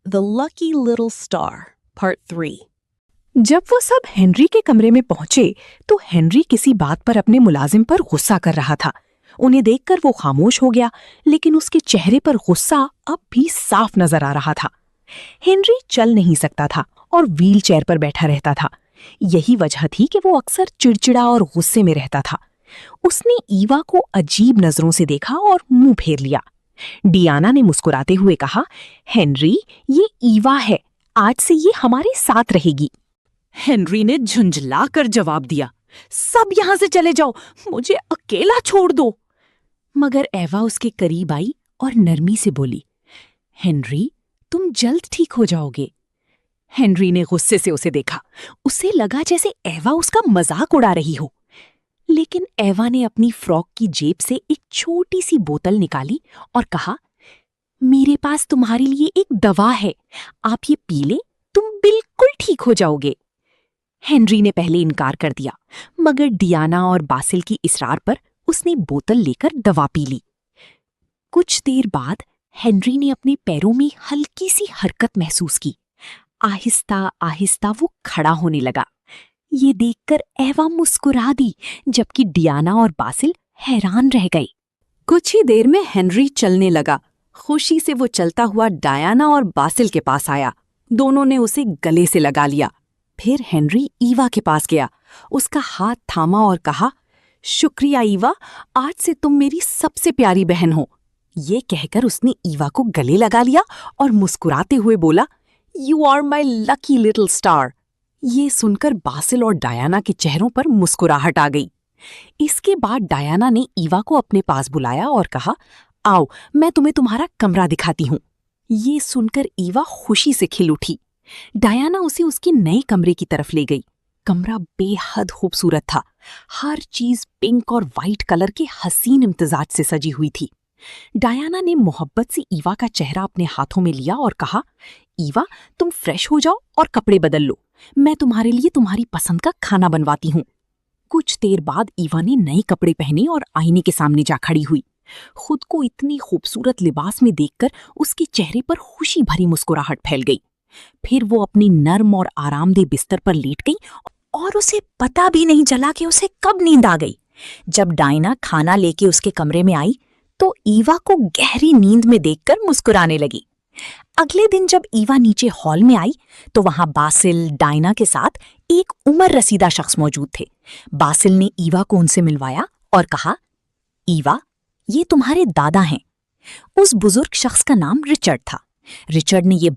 The Lucky Little Star, Part 3. जब वो सब हेनरी के कमरे में पहुंचे तो हेनरी किसी बात पर अपने मुलाजिम पर गुस्सा कर रहा था। उन्हें देखकर वो खामोश हो गया, लेकिन उसके चेहरे पर गुस्सा अब भी साफ नजर आ रहा था। हेनरी चल नहीं सकता था और व्हील चेयर पर बैठा रहता था। यही वजह थी कि वो अक्सर चिड़चिड़ा और गुस्से में रहता था। उसने ईवा को अजीब नजरों से देखा और मुंह फेर लिया। डियाना ने मुस्कुराते हुए कहा, हेनरी, ये ईवा है, आज से ये हमारे साथ रहेगी। हेनरी ने झुंझलाकर जवाब दिया, सब यहां से चले जाओ, मुझे अकेला छोड़ दो। मगर एवा उसके करीब आई और नरमी से बोली, हेनरी, तुम जल्द ठीक हो जाओगे। हेनरी ने गुस्से से उसे देखा। उसे लगा जैसे एवा उसका मजाक उड़ा रही हो। लेकिन एवा ने अपनी फ्रॉक की जेब से एक छोटी सी बोतल निकाली और कहा, मेरे पास तुम्हारे लिए एक दवा है, आप ये पी ले, तुम बिल्कुल ठीक हो जाओगे। हेनरी ने पहले इनकार कर दिया, मगर डियाना और बासिल की इसरार पर उसने बोतल लेकर दवा पी ली। कुछ देर बाद हेनरी ने अपने पैरों में हल्की सी हरकत महसूस की। आहिस्ता आहिस्ता वो खड़ा होने लगा। ये देखकर एवा मुस्कुरा दी, जबकि डियाना और बासिल हैरान रह गए। कुछ ही देर में हेनरी चलने लगा। खुशी से वो चलता हुआ डायना और बासिल के पास आया। दोनों ने उसे गले से लगा लिया। फिर हेनरी ईवा के पास गया, उसका हाथ थामा और कहा, शुक्रिया ईवा, आज से तुम मेरी सबसे प्यारी बहन हो। ये कहकर उसने ईवा को गले लगा लिया और मुस्कुराते हुए बोला, you are my lucky little star. ये सुनकर बासिल और डायना के चेहरों पर मुस्कुराहट आ गई। इसके बाद डायना ने ईवा को अपने पास बुलाया और कहा, आओ, मैं तुम्हें तुम्हारा कमरा दिखाती हूँ। ये सुनकर ईवा खुशी से खिल उठी। डायना उसे उसके नए कमरे की तरफ ले गई। कमरा बेहद खूबसूरत था। हर चीज पिंक और वाइट कलर के हसीन इम्तिजाज से सजी हुई थी। डायना ने मोहब्बत से ईवा का चेहरा अपने हाथों में लिया और कहा, ईवा, तुम फ्रेश हो जाओ और कपड़े बदल लो, मैं तुम्हारे लिए तुम्हारी पसंद का खाना बनवाती हूँ। कुछ देर बाद ईवा ने नए कपड़े पहने और आईने के सामने जा खड़ी हुई। खुद को इतनी खूबसूरत लिबास में देखकर उसके चेहरे पर खुशी भरी मुस्कुराहट फैल गई। फिर वो अपनी नर्म और आरामदेह बिस्तर पर लेट गई और उसे पता भी नहीं चला कि उसे कब नींद आ गई। जब डायना खाना लेके उसके कमरे में आई तो ईवा को गहरी नींद में देखकर मुस्कुराने लगी। अगले दिन जब ईवा नीचे हॉल में आई तो वहां बासिल, डायना के साथ एक उम्र रसीदा शख्स मौजूद थे। बासिल ने ईवा को उनसे मिलवाया और कहा, ईवा, ये तुम्हारे दादा हैं। उस बुजुर्ग शख्स का नाम रिचर्ड था। रिचर्ड ने ये